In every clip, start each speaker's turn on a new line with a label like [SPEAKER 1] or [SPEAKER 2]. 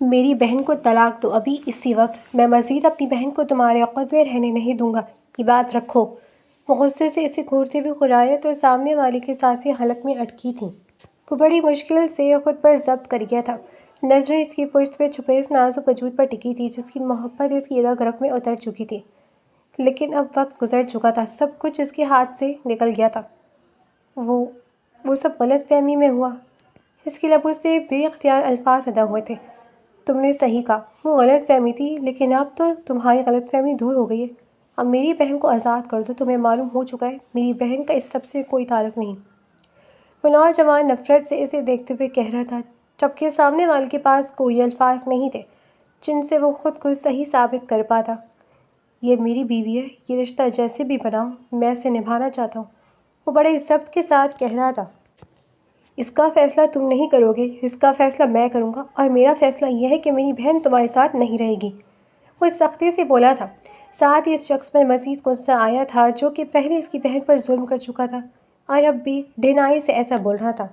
[SPEAKER 1] میری بہن کو طلاق دو ابھی اسی وقت، میں مزید اپنی بہن کو تمہارے عقد میں رہنے نہیں دوں گا، یہ بات رکھو۔ وہ غصے سے اسے گھورتے ہوئے خرایا تو سامنے والی کی سانسیں حلق میں اٹکی تھیں۔ وہ بڑی مشکل سے خود پر ضبط کر گیا تھا، نظریں اس کی پشت پہ چھپے اس نازک وجود پر ٹکی تھی جس کی محبت اس کی رگ رگ میں اتر چکی تھی۔ لیکن اب وقت گزر چکا تھا، سب کچھ اس کے ہاتھ سے نکل گیا تھا۔ وہ سب غلط فہمی میں ہوا۔ اس کے لبوں سے بے اختیار الفاظ ادا ہوئے تھے۔ تم نے صحیح کہا، وہ غلط فہمی تھی، لیکن اب تو تمہاری غلط فہمی دور ہو گئی ہے۔ اب میری بہن کو آزاد کر دو، تمہیں معلوم ہو چکا ہے میری بہن کا اس سب سے کوئی تعلق نہیں۔ وہ نوجوان نفرت سے اسے دیکھتے ہوئے کہہ رہا تھا، جبکہ سامنے والے کے پاس کوئی الفاظ نہیں تھے جن سے وہ خود کو صحیح ثابت کر پاتا۔ یہ میری بیوی ہے، یہ رشتہ جیسے بھی بنا ہو میں اسے نبھانا چاہتا ہوں، وہ بڑے ضبط کے ساتھ کہہ رہا تھا۔ اس کا فیصلہ تم نہیں کرو گے، اس کا فیصلہ میں کروں گا، اور میرا فیصلہ یہ ہے کہ میری بہن تمہارے ساتھ نہیں رہے گی۔ وہ سختی سے بولا تھا، ساتھ ہی اس شخص پر مزید غصہ آیا تھا جو کہ پہلے اس کی بہن پر ظلم کر چکا تھا اور اب بھی ڈھنائی سے ایسا بول رہا تھا۔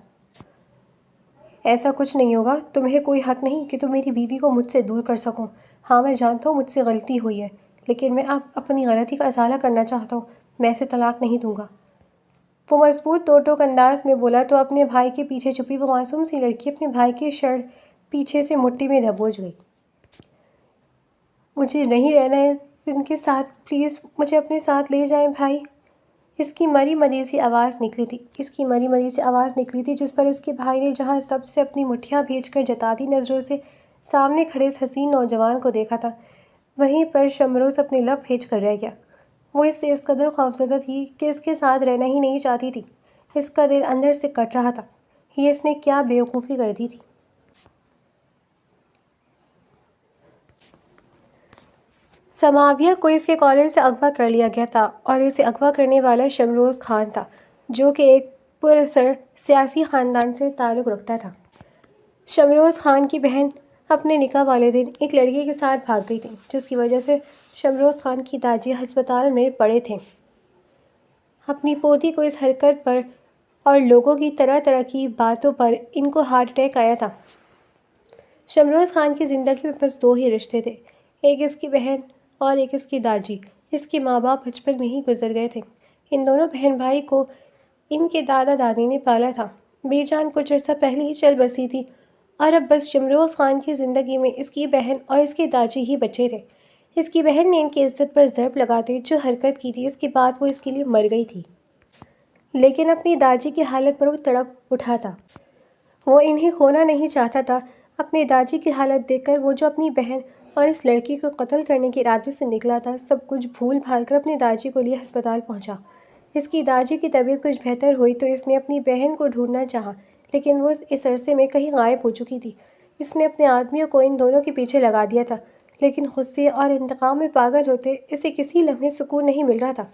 [SPEAKER 1] ایسا کچھ نہیں ہوگا، تمہیں کوئی حق نہیں کہ تم میری بیوی کو مجھ سے دور کر سکو۔ ہاں میں جانتا ہوں مجھ سے غلطی ہوئی ہے، لیکن میں اب اپنی غلطی کا ازالہ کرنا چاہتا ہوں، میں اسے طلاق نہیں دوں گا۔ وہ مضبوط دو ٹوک انداز میں بولا تو اپنے بھائی کے پیچھے چھپی وہ معصوم سی لڑکی اپنے بھائی کے شرٹ پیچھے سے مٹھی میں دبوچ گئی۔ مجھے نہیں رہنا ہے ان کے ساتھ، پلیز مجھے اپنے ساتھ لے جائیں بھائی۔ اس کی مری مری سی آواز نکلی تھی جس پر اس کے بھائی نے جہاں سب سے اپنی مٹھیاں بھیج کر جتاتی نظروں سے سامنے کھڑے اس حسین نوجوان کو دیکھا تھا، وہیں پر شمروز اپنے لب بھیج کر رہ گیا۔ وہ اس سے اس قدر خوفزدہ تھی کہ اس کے ساتھ رہنا ہی نہیں چاہتی تھی۔ اس کا دل اندر سے کٹ رہا تھا، یہ اس نے کیا بیوقوفی کر دی تھی۔ سماویہ کو اس کے کالر سے اغوا کر لیا گیا تھا اور اسے اغوا کرنے والا شمروز خان تھا جو کہ ایک پراثر سیاسی خاندان سے تعلق رکھتا تھا۔ شمروز خان کی بہن اپنے نکاح والے دن ایک لڑکی کے ساتھ بھاگ گئی تھی جس کی وجہ سے شمروز خان کی داجی ہسپتال میں پڑے تھے۔ اپنی پوتی کو اس حرکت پر اور لوگوں کی طرح طرح کی باتوں پر ان کو ہارٹ اٹیک آیا تھا۔ شمروز خان کی زندگی میں بس دو ہی رشتے تھے، ایک اس کی بہن اور ایک اس کی داجی۔ اس کے ماں باپ بچپن میں ہی گزر گئے تھے۔ ان دونوں بہن بھائی کو ان کے دادا دادی نے پالا تھا۔ بی جان کچھ عرصہ پہلے ہی چل بسی تھی اور اب بس شمروز خان کی زندگی میں اس کی بہن اور اس کے داجی ہی بچے تھے۔ اس کی بہن نے ان کی عزت پر ضرب لگاتے جو حرکت کی تھی، اس کے بعد وہ اس کے لیے مر گئی تھی، لیکن اپنی داجی کی حالت پر وہ تڑپ اٹھا تھا۔ وہ انہیں کھونا نہیں چاہتا تھا۔ اپنی داجی کی حالت دیکھ کر وہ جو اپنی بہن اور اس لڑکی کو قتل کرنے کے ارادے سے نکلا تھا، سب کچھ بھول بھال کر اپنی داجی کو لیے ہسپتال پہنچا۔ اس کی داجی کی طبیعت کچھ بہتر ہوئی تو اس نے اپنی بہن کو ڈھونڈنا چاہا، لیکن وہ اس عرصے میں کہیں غائب ہو چکی تھی۔ اس نے اپنے آدمیوں کو ان دونوں کے پیچھے لگا دیا تھا، لیکن غصے اور انتقام میں پاگل ہوتے اسے کسی لمحے سکون نہیں مل رہا تھا،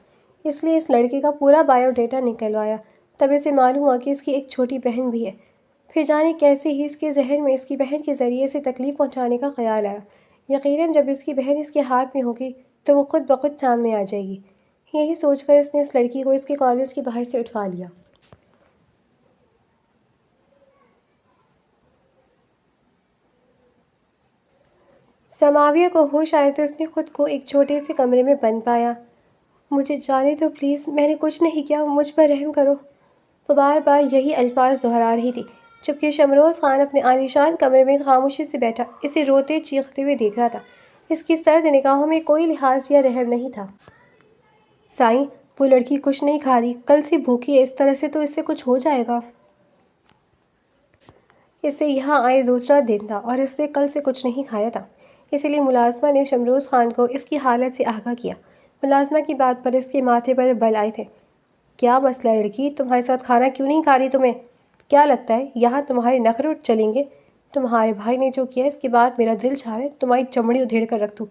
[SPEAKER 1] اس لیے اس لڑکی کا پورا بایو ڈیٹا نکلوایا۔ تب اسے معلوم ہوا کہ اس کی ایک چھوٹی بہن بھی ہے۔ پھر جانے کیسے ہی اس کے ذہن میں اس کی بہن کے ذریعے سے تکلیف پہنچانے کا خیال آیا۔ یقیناً جب اس کی بہن اس کے ہاتھ میں ہوگی تو وہ خود بخود سامنے آ جائے گی۔ یہی سوچ کر اس نے اس لڑکی کو اس کے کالج کے باہر سے اٹھوا لیا۔ سماویہ کو ہوش آئے تو اس نے خود کو ایک چھوٹے سے کمرے میں بند پایا۔ مجھے جانے دو پلیز، میں نے کچھ نہیں کیا، مجھ پر رحم کرو۔ وہ بار بار یہی الفاظ دہرا رہی تھی، جبکہ شمروز خان اپنے عالیشان کمرے میں خاموشی سے بیٹھا اسے روتے چیختے ہوئے دیکھ رہا تھا۔ اس کی سرد نگاہوں میں کوئی لحاظ یا رحم نہیں تھا۔ سائیں، وہ لڑکی کچھ نہیں کھا رہی، کل سے بھوکی ہے، اس طرح سے تو اس سے کچھ ہو جائے گا۔ اس سے یہاں آئے دوسرا دن تھا اور اس نے کل سے کچھ نہیں کھایا تھا، اسی لیے ملازمہ نے شمروز خان کو اس کی حالت سے آگاہ کیا۔ ملازمہ کی بات پر اس کے ماتھے پر بل آئے تھے۔ کیا مسئلہ لڑکی، تمہارے ساتھ کھانا کیوں نہیں کھا رہی تمہیں؟ کیا لگتا ہے یہاں تمہارے نخرے چلیں گے؟ تمہارے بھائی نے جو کیا اس کے بعد میرا دل چاہ رہا ہے تمہاری چمڑی ادھیڑ کر رکھ دوں۔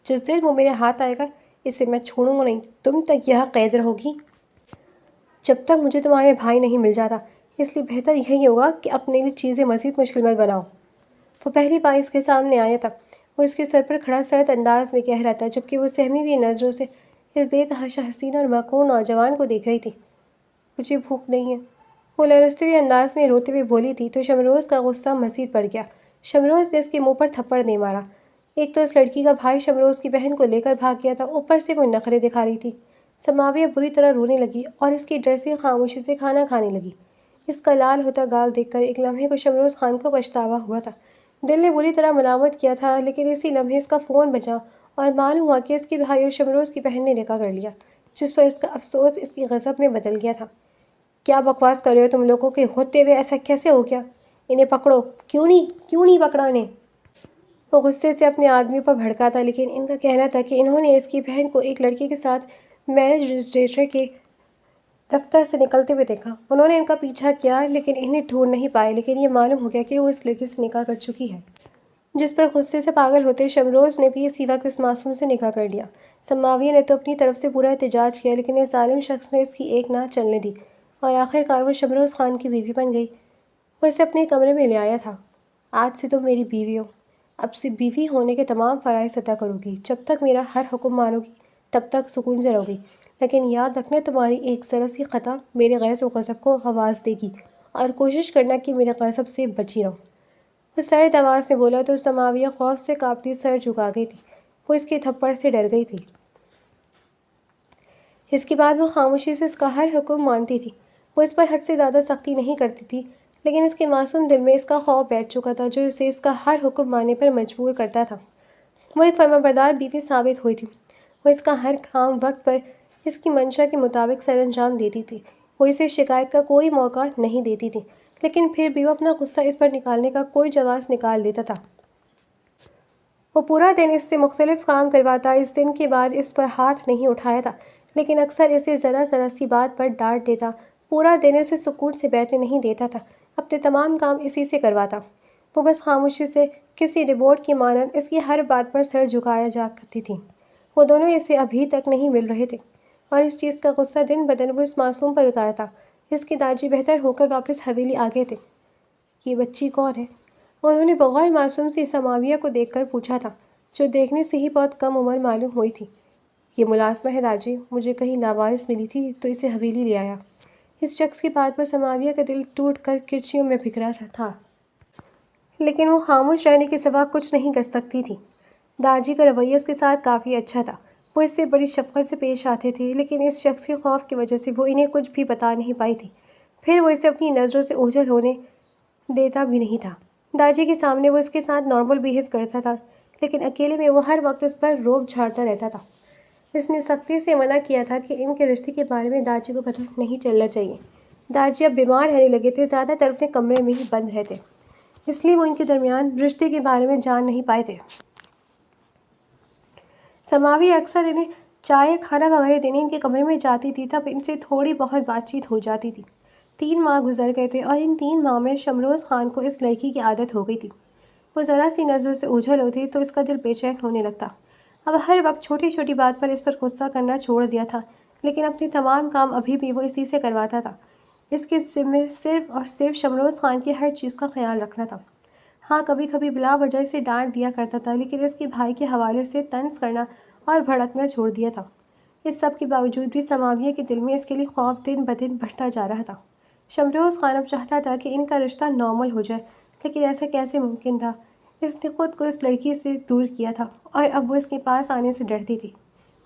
[SPEAKER 1] جس دن وہ میرے ہاتھ آئے گا اسے میں چھوڑوں گا نہیں، تم تک یہاں قید رہوگی جب تک مجھے تمہارے بھائی نہیں مل جاتا، اس لیے بہتر یہی ہوگا کہ اپنے لیے چیزیں مزید مشکل مت بناؤ۔ وہ پہلی بار اس کے سامنے آیا تھا۔ وہ اس کے سر پر کھڑا سرد انداز میں کہہ رہا تھا جبکہ وہ سہمی ہوئی نظروں سے اس بے تحاشا حسین اور مغرور نوجوان کو دیکھ رہی تھی۔ مجھے بھوک نہیں ہے، وہ لرزتے ہوئے انداز میں روتے ہوئے بولی تھی تو شمروز کا غصہ مزید بڑھ گیا۔ شمروز نے اس کے منہ پر تھپڑ دے مارا۔ ایک تو اس لڑکی کا بھائی شمروز کی بہن کو لے کر بھاگ گیا تھا، اوپر سے وہ نخرے دکھا رہی تھی۔ سماویہ بری طرح رونے لگی اور اس کی ڈر سے خاموشی سے کھانا کھانے لگی۔ اس کا لال ہوتا گال دیکھ کر ایک لمحے کو شمروز خان کو پچھتاوا ہوا تھا۔ دل نے بری طرح ملامت کیا تھا، لیکن اسی لمحے اس کا فون بجا اور معلوم ہوا کہ اس کے بھائی اور شمروز کی بہن نے نکاح کر لیا، جس پر اس کا افسوس اس کی غضب میں بدل گیا تھا۔ کیا بکواس کر رہے ہو تم لوگوں کے ہوتے ہوئے؟ ایسا کیسے ہو گیا؟ انہیں پکڑو۔ کیوں نہیں پکڑا انہیں؟ وہ غصے سے اپنے آدمی پر بھڑکا تھا، لیکن ان کا کہنا تھا کہ انہوں نے اس کی بہن کو ایک لڑکے کے ساتھ میرج رجسٹر کے دفتر سے نکلتے ہوئے دیکھا۔ انہوں نے ان کا پیچھا کیا لیکن انہیں ڈھونڈ نہیں پائے، لیکن یہ معلوم ہو گیا کہ وہ اس لڑکی سے نکاح کر چکی ہے، جس پر غصے سے پاگل ہوتے شمروز نے بھی اسی وقت اس معصوم سے نکاح کر لیا۔ سماویہ نے تو اپنی طرف سے پورا احتجاج کیا، لیکن اس ظالم شخص نے اس کی ایک نہ چلنے دی اور آخرکار وہ شمروز خان کی بیوی بن گئی۔ وہ اسے اپنے کمرے میں لے آیا تھا۔ آج سے تم میری بیوی ہو، اب سے بیوی ہونے کے تمام فرائض ادا کرو گی، جب تک میرا ہر حکم مانو گی تب تک سکون سے رہو گی، لیکن یاد رکھنا تمہاری ایک ذرا سی خطا میرے غیظ و غضب کو آواز دے گی، اور کوشش کرنا کہ میرے غضب سے بچی رہو۔ وہ سرد آواز میں بولا تو سماویہ خوف سے کانپتی سر جھکا گئی تھی۔ وہ اس کے تھپڑ سے ڈر گئی تھی۔ اس کے بعد وہ خاموشی سے اس کا ہر حکم مانتی تھی۔ وہ اس پر حد سے زیادہ سختی نہیں کرتی تھی، لیکن اس کے معصوم دل میں اس کا خوف بیٹھ چکا تھا جو اسے اس کا ہر حکم ماننے پر مجبور کرتا تھا۔ وہ ایک فرمانبردار بیوی ثابت ہوئی تھی۔ وہ اس کا ہر کام وقت پر اس کی منشا کے مطابق سر انجام دیتی تھی۔ وہ اسے شکایت کا کوئی موقع نہیں دیتی تھی، لیکن پھر بھی وہ اپنا غصہ اس پر نکالنے کا کوئی جواز نکال لیتا تھا۔ وہ پورا دن اس سے مختلف کام کرواتا، اس دن کے بعد اس پر ہاتھ نہیں اٹھایا تھا، لیکن اکثر اسے ذرا سی بات پر ڈانٹ دیتا۔ پورا دن اسے سکون سے بیٹھنے نہیں دیتا تھا، اپنے تمام کام اسی سے کرواتا۔ وہ بس خاموشی سے کسی رپورٹ کی مانند اس کی ہر بات پر سر جھکایا جا کرتی تھی۔ وہ دونوں اسے ابھی تک نہیں مل رہے تھے، اور اس چیز کا غصہ دن بدن وہ اس معصوم پر اتارتا۔ اس کے داجی بہتر ہو کر واپس حویلی آ گئے تھے۔ یہ بچی کون ہے؟ انہوں نے بغیر معصوم سی سماویہ کو دیکھ کر پوچھا تھا، جو دیکھنے سے ہی بہت کم عمر معلوم ہوئی تھی۔ یہ ملازمہ ہے داجی، مجھے کہیں لاوارث ملی تھی تو اسے حویلی لے آیا۔ اس شخص کی بات پر سماویہ کا دل ٹوٹ کر کرچیوں میں بکھرا تھا، لیکن وہ خاموش رہنے کے سوا کچھ نہیں کر سکتی تھی۔ داجی کا رویہ اس کے ساتھ کافی اچھا تھا۔ وہ اس سے بڑی شفقت سے پیش آتے تھے، لیکن اس شخصی خوف کی وجہ سے وہ انہیں کچھ بھی بتا نہیں پائی تھی۔ پھر وہ اسے اپنی نظروں سے اوجھل ہونے دیتا بھی نہیں تھا۔ داجی کے سامنے وہ اس کے ساتھ نارمل بیہیو کرتا تھا، لیکن اکیلے میں وہ ہر وقت اس پر روب جھاڑتا رہتا تھا۔ اس نے سختی سے منع کیا تھا کہ ان کے رشتے کے بارے میں داجی کو پتہ نہیں چلنا چاہیے۔ داجی اب بیمار رہنے لگے تھے، زیادہ تر اپنے کمرے میں ہی بند رہتے، اس لیے وہ ان کے درمیان رشتے کے بارے میں جان نہیں پائے تھے۔ سماویہ اکثر انہیں چائے کھانا وغیرہ دینے ان کے کمرے میں جاتی تھی، تب ان سے تھوڑی بہت بات چیت ہو جاتی تھی۔ 3 ماہ گزر گئے تھے، اور ان 3 ماہ میں شمروز خان کو اس لڑکی کی عادت ہو گئی تھی۔ وہ ذرا سی نظروں سے اوجھل ہوتی تو اس کا دل بے چین ہونے لگتا۔ اب ہر وقت چھوٹی چھوٹی بات پر اس پر غصہ کرنا چھوڑ دیا تھا، لیکن اپنے تمام کام ابھی بھی وہ اسی سے کرواتا تھا۔ اس کے ذمے صرف اور صرف شمروز خان کی ہر چیز کا خیال رکھنا تھا۔ ہاں، کبھی کبھی بلا وجہ اسے ڈانٹ دیا کرتا تھا، لیکن اس کے بھائی کے حوالے سے طنز کرنا اور بھڑکنا چھوڑ دیا تھا۔ اس سب کے باوجود بھی سماویہ کے دل میں اس کے لیے خوف دن بدن بڑھتا جا رہا تھا۔ شمروز خان اب چاہتا تھا کہ ان کا رشتہ نارمل ہو جائے، لیکن ایسا کیسے ممکن تھا؟ اس نے خود کو اس لڑکی سے دور کیا تھا، اور اب وہ اس کے پاس آنے سے ڈرتی تھی۔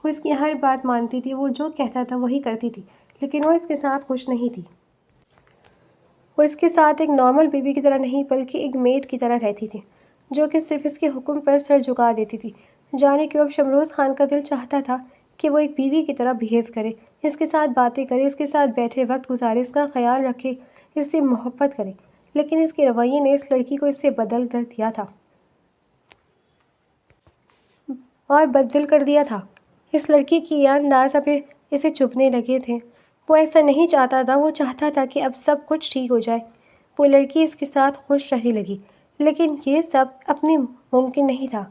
[SPEAKER 1] وہ اس کی ہر بات مانتی تھی، وہ جو کہتا تھا وہی کرتی تھی، لیکن وہ اس کے ساتھ خوش نہیں تھی۔ وہ اس کے ساتھ ایک نارمل بیوی کی طرح نہیں بلکہ ایک میڈ کی طرح رہتی تھی، جو کہ صرف اس کے حکم پر سر جھکا دیتی تھی۔ جانے کیوں اب شمروز خان کا دل چاہتا تھا کہ وہ ایک بیوی کی طرح بیہیو کرے، اس کے ساتھ باتیں کرے، اس کے ساتھ بیٹھے وقت گزارے، اس کا خیال رکھے، اس سے محبت کرے، لیکن اس کے رویے نے اس لڑکی کو اس سے بدل کر دیا تھا اور بددل کر دیا تھا۔ اس لڑکی کی یہ انداز اب اسے چبھنے لگے تھے۔ وہ ایسا نہیں چاہتا تھا، وہ چاہتا تھا کہ اب سب کچھ ٹھیک ہو جائے۔ وہ لڑکی اس کے ساتھ خوش رہنے لگی، لیکن یہ سب اپنے ممکن نہیں تھا۔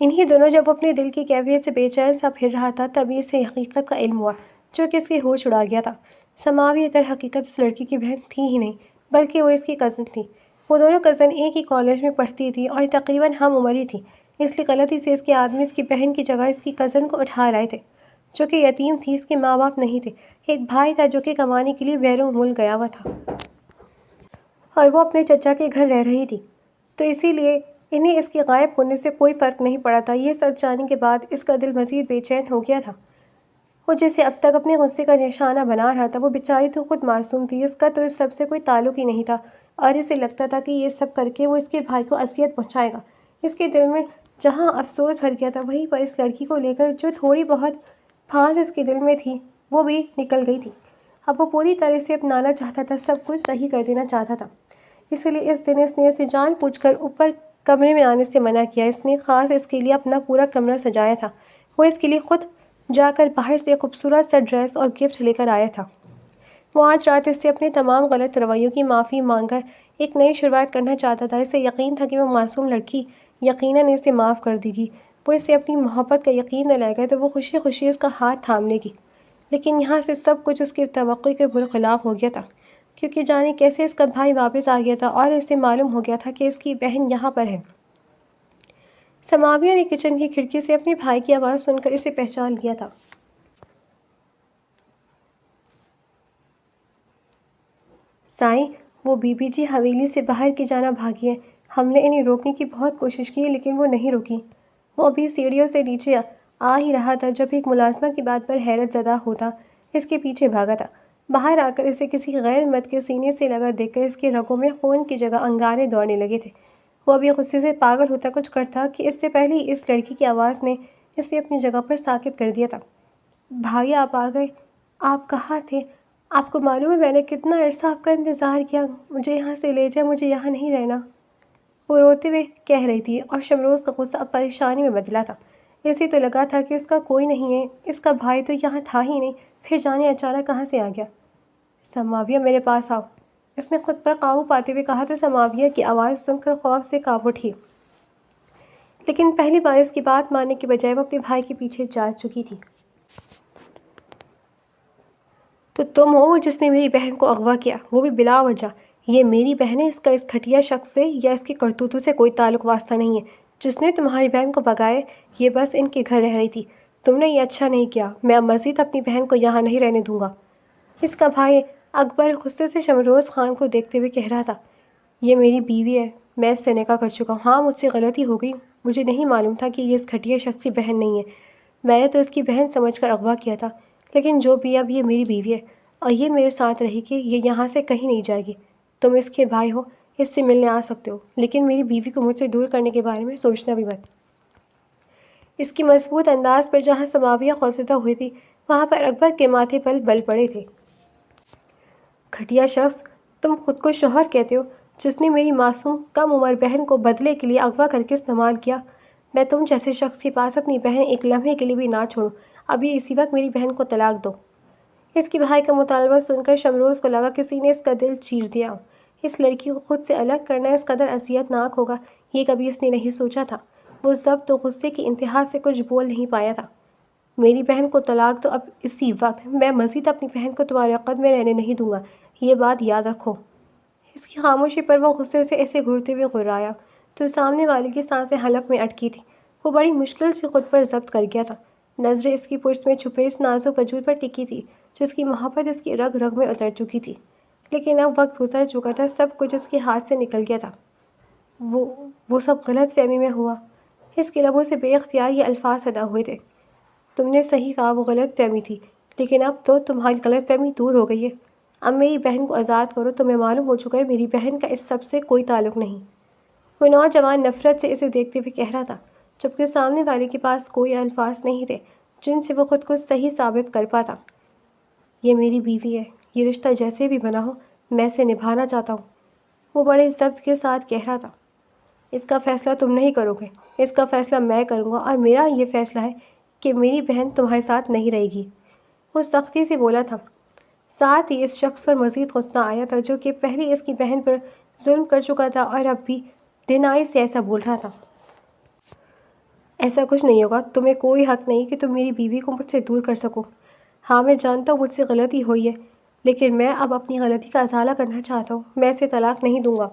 [SPEAKER 1] انہی دنوں جب وہ اپنے دل کی کیفیت سے بے چین سا پھر رہا تھا، تبھی اسے حقیقت کا علم ہوا، جو کہ اس کے ہوش اڑا گیا تھا۔ سماویہ در حقیقت اس لڑکی کی بہن تھی ہی نہیں، بلکہ وہ اس کی کزن تھی۔ وہ دونوں کزن ایک ہی کالج میں پڑھتی تھیں اور تقریباً ہم عمر ہی تھیں، اس لیے غلطی سے اس کے آدمی اس کی بہن کی جگہ اس کی کزن کو اٹھا لائے تھے، جو کہ یتیم تھی، اس کے ماں باپ نہیں تھے۔ ایک بھائی تھا جو کہ کمانے کے لیے بیرون ملک گیا ہوا تھا، اور وہ اپنے چچا کے گھر رہ رہی تھی۔ تو اسی لیے انہیں اس کے غائب ہونے سے کوئی فرق نہیں پڑا تھا۔ یہ سچ جاننے کے بعد اس کا دل مزید بے چین ہو گیا تھا۔ وہ جسے اب تک اپنے غصے کا نشانہ بنا رہا تھا، وہ بیچاری تو خود معصوم تھی، اس کا تو اس سب سے کوئی تعلق ہی نہیں تھا، اور اسے لگتا تھا کہ یہ سب کر کے وہ اس کے بھائی کو اذیت پہنچائے گا۔ اس کے دل میں جہاں افسوس بھر گیا تھا، وہیں پر اس لڑکی کو لے کر جو تھوڑی بہت پھانس اس کے دل میں تھی وہ بھی نکل گئی تھی۔ اب وہ پوری طرح سے اپنانا چاہتا تھا، سب کچھ صحیح کر دینا چاہتا تھا۔ اس لیے اس دن اس نے اسے جان بوجھ کر اوپر کمرے میں آنے سے منع کیا۔ اس نے خاص اس کے لیے اپنا پورا کمرہ سجایا تھا۔ وہ اس کے لیے خود جا کر باہر سے خوبصورت سا ڈریس اور گفٹ لے کر آیا تھا۔ وہ آج رات اس سے اپنے تمام غلط رویوں کی معافی مانگ کر ایک نئی شروعات کرنا چاہتا تھا۔ اسے یقین تھا کہ وہ معصوم لڑکی یقیناً اسے معاف کر دے گی، وہ اسے اپنی محبت کا یقین دلائے گا تو وہ خوشی خوشی اس کا ہاتھ تھام لے گی۔ لیکن یہاں سے سب کچھ اس کی توقع کے بالخلاف ہو گیا تھا، کیونکہ جانے کیسے اس کا بھائی واپس آ گیا تھا اور اسے معلوم ہو گیا تھا کہ اس کی بہن یہاں پر ہے۔ سماویہ نے کچن کی کھڑکی سے اپنے بھائی کی آواز سن کر اسے پہچان لیا تھا۔ سائیں، وہ بی بی جی حویلی سے باہر کی جانب بھاگی ہے۔ ہم نے انہیں روکنے کی بہت کوشش کی لیکن وہ نہیں رکی۔ وہ ابھی سیڑھیوں سے نیچے آ ہی رہا تھا جب ایک ملازمہ کی بات پر حیرت زدہ ہوتا اس کے پیچھے بھاگا تھا۔ باہر آ کر اسے کسی غیر مرد کے سینے سے لگا دیکھ کر اس کے رگوں میں خون کی جگہ انگارے دوڑنے لگے تھے۔ وہ ابھی غصے سے پاگل ہوتا کچھ کرتا کہ اس سے پہلے ہی اس لڑکی کی آواز نے اسے اپنی جگہ پر ساکت کر دیا تھا۔ بھائی، آپ آ گئے؟ آپ کہاں تھے؟ آپ کو معلوم ہے میں نے کتنا عرصہ آپ کا انتظار کیا؟ مجھے یہاں سے لے جائیں، مجھے یہاں نہیں رہنا، وہ روتے ہوئے کہہ رہی تھی، اور شمروز کا غصہ اب پریشانی میں بدلا تھا۔ اسے تو لگا تھا کہ اس کا کوئی نہیں ہے، اس کا بھائی تو یہاں تھا ہی نہیں، پھر جانے اچانک کہاں سے آ گیا۔ سماویہ، میرے پاس آؤ، اس نے خود پر قابو پاتے ہوئے کہا تو سماویہ کی آواز سن کر خوف سے کانپ اٹھی، لیکن پہلی بار اس کی بات ماننے کے بجائے وہ اپنے بھائی کے پیچھے جا چکی تھی۔ تو تم ہو جس نے میری بہن کو اغوا کیا، وہ بھی بلا وجہ؟ یہ میری بہن ہے، اس کا اس گھٹیا شخص سے یا اس کی کرتوتوں سے کوئی تعلق واسطہ نہیں ہے جس نے تمہاری بہن کو بھگایا۔ یہ بس ان کے گھر رہ رہی تھی، تم نے یہ اچھا نہیں کیا، میں اب مزید اپنی بہن کو یہاں نہیں رہنے دوں گا۔ اس کا بھائی اکبر غصے سے شمروز خان کو دیکھتے ہوئے کہہ رہا تھا، یہ میری بیوی ہے، میں اس سے نکاح کر چکا ہوں۔ ہاں، مجھ سے غلطی ہو گئی، مجھے نہیں معلوم تھا کہ یہ اس گھٹیا شخص کی بہن نہیں ہے، میں نے تو اس کی بہن سمجھ کر اغوا کیا تھا، لیکن جو بھی اب یہ میری بیوی ہے اور یہ میرے ساتھ رہے گی، یہ یہاں سے کہیں نہیں جائے گی۔ تم اس کے بھائی ہو، اس سے ملنے آ سکتے ہو، لیکن میری بیوی کو مجھ سے دور کرنے کے بارے میں سوچنا بھی مت۔ اس کی مضبوط انداز پر جہاں سماویہ خوفزدہ ہوئی تھی، وہاں پر اکبر کے ماتھے پر بل پڑے تھے۔ گھٹیا شخص، تم خود کو شوہر کہتے ہو، جس نے میری معصوم کم عمر بہن کو بدلے کے لیے اغوا کر کے استعمال کیا۔ میں تم جیسے شخص کے پاس اپنی بہن ایک لمحے کے لیے بھی نہ چھوڑوں۔ ابھی اسی وقت میری بہن کو طلاق دو۔ اس کے بھائی کا مطالبہ سن کر شمروز کو لگا کسی نے اس کا دل چیر دیا۔ اس لڑکی کو خود سے الگ کرنا اس قدر اذیت ناک ہوگا، یہ کبھی اس نے نہیں سوچا تھا۔ وہ ضبط و غصے کی انتہا سے کچھ بول نہیں پایا تھا۔ میری بہن کو طلاق دو اب اسی وقت، میں مزید اپنی بہن کو تمہارے عقد میں رہنے نہیں دوں گا، یہ بات یاد رکھو۔ اس کی خاموشی پر وہ غصے سے ایسے گھرتے ہوئے غرایا تو سامنے والے کی سانسیں حلق میں اٹکی تھی۔ وہ بڑی مشکل سے خود پر ضبط کر گیا تھا۔ نظریں اس کی پشت میں چھپے اس نازک وجود پر ٹکی تھی جس کی محبت اس کی رگ رگ میں اتر چکی تھی، لیکن اب وقت گزر چکا تھا، سب کچھ اس کے ہاتھ سے نکل گیا تھا۔ وہ سب غلط فہمی میں ہوا۔ اس کے لبوں سے بے اختیار یہ الفاظ ادا ہوئے تھے، تم نے صحیح کہا، وہ غلط فہمی تھی، لیکن اب تو تمہاری غلط فہمی دور ہو گئی ہے۔ اب میری بہن کو آزاد کرو، تمہیں معلوم ہو چکا ہے میری بہن کا اس سب سے کوئی تعلق نہیں۔ وہ نوجوان نفرت سے اسے دیکھتے ہوئے کہہ رہا تھا، جبکہ سامنے والے کے پاس کوئی الفاظ نہیں تھے جن سے وہ خود کو صحیح ثابت کر پاتا۔ یہ میری بیوی ہے، یہ رشتہ جیسے بھی بنا ہو میں اسے نبھانا چاہتا ہوں، وہ بڑے ضبط کے ساتھ کہہ رہا تھا۔ اس کا فیصلہ تم نہیں کرو گے، اس کا فیصلہ میں کروں گا، اور میرا یہ فیصلہ ہے کہ میری بہن تمہارے ساتھ نہیں رہے گی، وہ سختی سے بولا تھا۔ ساتھ ہی اس شخص پر مزید غصہ آیا تھا جو کہ پہلے اس کی بہن پر ظلم کر چکا تھا اور اب بھی ڈھنائی سے ایسا بول رہا تھا۔ ایسا کچھ نہیں ہوگا، تمہیں کوئی حق نہیں کہ تم میری بیوی کو مجھ سے دور کر سکو۔ ہاں، میں جانتا ہوں مجھ سے غلطی ہوئی ہے، لیکن میں اب اپنی غلطی کا ازالہ کرنا چاہتا ہوں، میں اسے طلاق نہیں دوں گا۔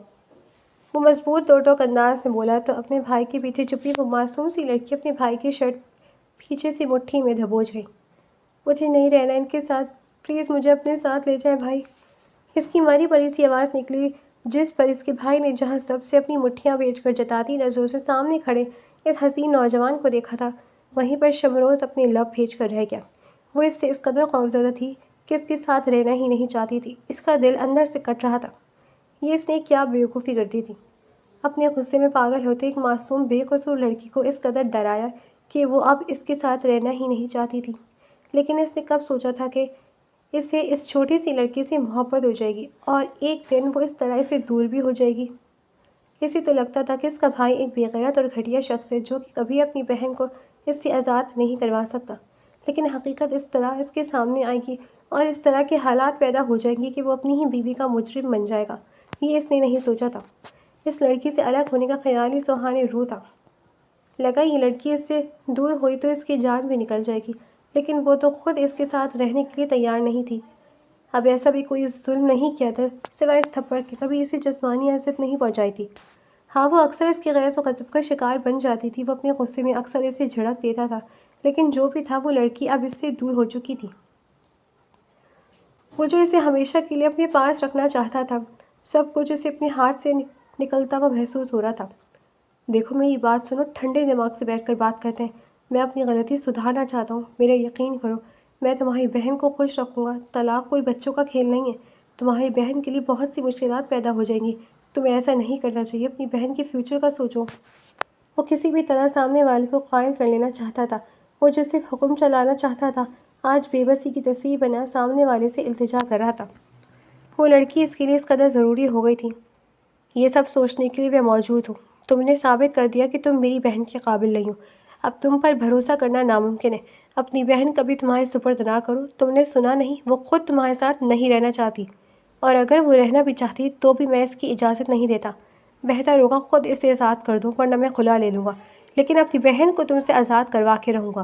[SPEAKER 1] وہ مضبوط دو ٹوک انداز میں بولا تو اپنے بھائی کے پیچھے چھپی وہ معصوم سی لڑکی اپنے بھائی کی شرٹ پیچھے سے مٹھی میں دبوچ گئی۔ مجھے نہیں رہنا ان کے ساتھ، پلیز مجھے اپنے ساتھ لے جائیں بھائی، اس کی مری پڑی سی آواز نکلی جس پر اس کے بھائی نے جہاں سب سے اپنی مٹھیاں بیچ کر جتاتی نظروں سے سامنے کھڑے اس حسین نوجوان کو دیکھا تھا، وہیں پر شمروز اپنے لب بھیج کر رہ گیا۔ وہ اس سے اس قدر خوفزدہ تھی کہ اس کے ساتھ رہنا ہی نہیں چاہتی تھی۔ اس کا دل اندر سے کٹ رہا تھا۔ یہ اس نے کیا بیوقوفی کر دی تھی؟ اپنے غصے میں پاگل ہوتے ایک معصوم بے قصور لڑکی کو اس قدر ڈرایا کہ وہ اب اس کے ساتھ رہنا ہی نہیں چاہتی تھی۔ لیکن اس نے کب سوچا تھا کہ اسے اس چھوٹی سی لڑکی سے محبت ہو جائے گی اور ایک دن وہ اس طرح اسے دور بھی ہو جائے گی۔ اسے تو لگتا تھا کہ اس کا بھائی ایک بے غیرت اور گھٹیا شخص ہے جو کہ کبھی اپنی بہن کو اس سے آزاد نہیں کروا سکتا، لیکن حقیقت اس طرح اس کے سامنے آئے گی اور اس طرح کے حالات پیدا ہو جائیں گے کہ وہ اپنی ہی بیوی کا مجرم بن جائے گا۔ یہ اس نے نہیں سوچا تھا۔ اس لڑکی سے الگ ہونے کا خیال ہی سہانے روح تھا۔ لگا یہ لڑکی اس سے دور ہوئی تو اس کی جان بھی نکل جائے گی، لیکن وہ تو خود اس کے ساتھ رہنے کے لیے تیار نہیں تھی۔ اب ایسا بھی کوئی ظلم نہیں کیا تھا سوائے اس تھپڑ کے، کبھی اسے جسمانی اذیت نہیں پہنچائی تھی۔ ہاں، وہ اکثر اس کی غیظ و غضب کا شکار بن جاتی تھی، وہ اپنے غصے میں اکثر اسے جھڑک دیتا تھا، لیکن جو بھی تھا وہ لڑکی اب اس سے دور ہو چکی تھی۔ وہ جو اسے ہمیشہ کے لیے اپنے پاس رکھنا چاہتا تھا، سب کچھ اسے اپنے ہاتھ سے نکلتا ہوا محسوس ہو رہا تھا۔ دیکھو میری بات سنو، ٹھنڈے دماغ سے بیٹھ کر بات کرتے ہیں۔ میں اپنی غلطی سدھارنا چاہتا ہوں، میرا یقین کرو، میں تمہاری بہن کو خوش رکھوں گا۔ طلاق کوئی بچوں کا کھیل نہیں ہے، تمہاری بہن کے لیے بہت سی مشکلات پیدا ہو جائیں گی، تمہیں ایسا نہیں کرنا چاہیے، اپنی بہن کے فیوچر کا سوچو۔ وہ کسی بھی طرح سامنے والے کو قائل کر لینا چاہتا تھا، وہ جو صرف حکم چلانا چاہتا تھا، آج بے بسی کی تصویر بنا سامنے والے سے التجا کر رہا تھا۔ وہ لڑکی اس کے لیے اس قدر ضروری ہو گئی تھی۔ یہ سب سوچنے کے لیے میں موجود ہوں۔ تم نے ثابت کر دیا کہ تم میری بہن کے قابل نہیں ہو، اب تم پر بھروسہ کرنا ناممکن ہے۔ اپنی بہن کبھی تمہارے سپرد نہ کرو، تم نے سنا نہیں، وہ خود تمہارے ساتھ نہیں رہنا چاہتی، اور اگر وہ رہنا بھی چاہتی تو بھی میں اس کی اجازت نہیں دیتا۔ بہتر ہوگا خود اسے آزاد کر دوں، ورنہ میں خلا لے لوں گا، لیکن اپنی بہن کو تم سے آزاد کروا کے رہوں گا۔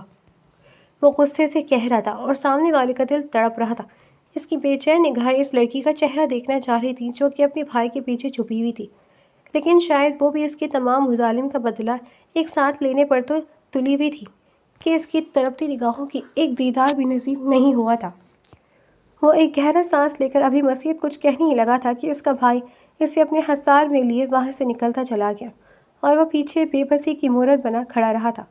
[SPEAKER 1] وہ غصے سے کہہ رہا تھا اور سامنے والے کا دل تڑپ رہا تھا۔ اس کی بے چین نگاہیں اس لڑکی کا چہرہ دیکھنا چاہ رہی تھیں جو کہ اپنے بھائی کے پیچھے چھپی ہوئی تھی، لیکن شاید وہ بھی اس کے تمام مظالم کا بدلہ ایک ساتھ لینے پر تو تلی ہوئی تھی کہ اس کی تڑپتی نگاہوں کی ایک دیدار بھی نصیب نہیں ہوا تھا۔ وہ ایک گہرا سانس لے کر ابھی مزید کچھ کہنے ہی لگا تھا کہ اس کا بھائی اسے اپنے حصار میں لیے وہاں سے نکلتا چلا گیا، اور وہ پیچھے بے بسی کی مورت بنا کھڑا رہا تھا۔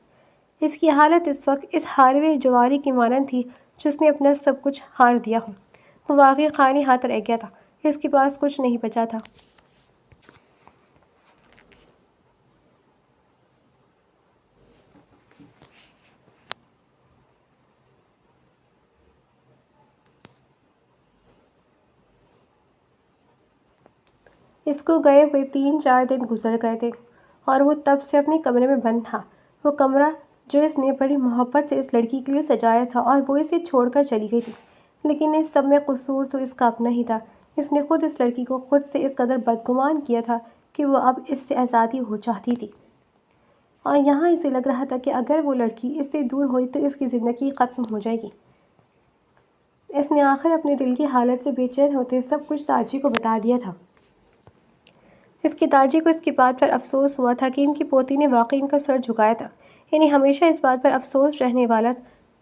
[SPEAKER 1] اس کی حالت اس وقت اس ہارے جواری کی مانند تھی جس نے اپنا سب کچھ ہار دیا ہو۔ وہ واقعی خالی ہاتھ رہ گیا تھا، اس کے پاس کچھ نہیں بچا تھا۔ اس کو گئے ہوئے 3-4 دن گزر گئے تھے اور وہ تب سے اپنے کمرے میں بند تھا۔ وہ کمرہ جو اس نے بڑی محبت سے اس لڑکی کے لیے سجایا تھا، اور وہ اسے چھوڑ کر چلی گئی تھی، لیکن اس سب میں قصور تو اس کا اپنا ہی تھا۔ اس نے خود اس لڑکی کو خود سے اس قدر بدگمان کیا تھا کہ وہ اب اس سے آزادی ہو چاہتی تھی، اور یہاں اسے لگ رہا تھا کہ اگر وہ لڑکی اس سے دور ہوئی تو اس کی زندگی ختم ہو جائے گی۔ اس نے آخر اپنے دل کی حالت سے بے چین ہوتے سب کچھ تاجی کو بتا دیا تھا۔ اس کی تاجی کو اس کی بات پر افسوس ہوا تھا کہ ان کی پوتی نے واقعی ان کا سر جھکایا تھا۔ انہیں ہمیشہ اس بات پر افسوس رہنے والا،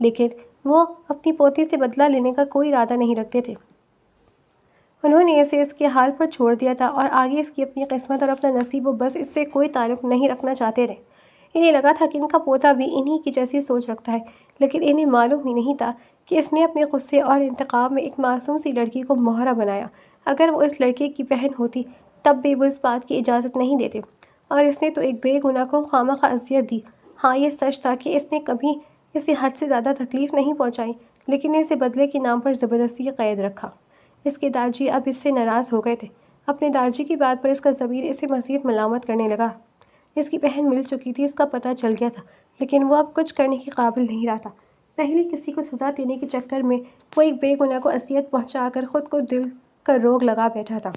[SPEAKER 1] لیکن وہ اپنی پوتی سے بدلہ لینے کا کوئی ارادہ نہیں رکھتے تھے۔ انہوں نے اسے اس کے حال پر چھوڑ دیا تھا، اور آگے اس کی اپنی قسمت اور اپنا نصیب، وہ بس اس سے کوئی تعلق نہیں رکھنا چاہتے تھے۔ انہیں لگا تھا کہ ان کا پوتا بھی انہی کی جیسی سوچ رکھتا ہے، لیکن انہیں معلوم ہی نہیں تھا کہ اس نے اپنے غصے اور انتقام میں ایک معصوم سی لڑکی کو مہرا بنایا۔ اگر وہ اس لڑکے کی بہن ہوتی تب بھی وہ اس بات کی اجازت نہیں دیتے، اور اس نے تو ایک بے گناہ کو خواہ اذیت دی۔ ہاں، یہ سچ تھا کہ اس نے کبھی اسے حد سے زیادہ تکلیف نہیں پہنچائی، لیکن اسے بدلے کے نام پر زبردستی قید رکھا۔ اس کے داجی اب اس سے ناراض ہو گئے تھے۔ اپنے داجی کی بات پر اس کا ضمیر اسے مزید ملامت کرنے لگا۔ اس کی بہن مل چکی تھی، اس کا پتہ چل گیا تھا، لیکن وہ اب کچھ کرنے کے قابل نہیں رہا تھا۔ پہلے کسی کو سزا دینے کے چکر میں وہ ایک بے گناہ کو اذیت پہنچا کر خود کو دل کا روگ لگا بیٹھا تھا۔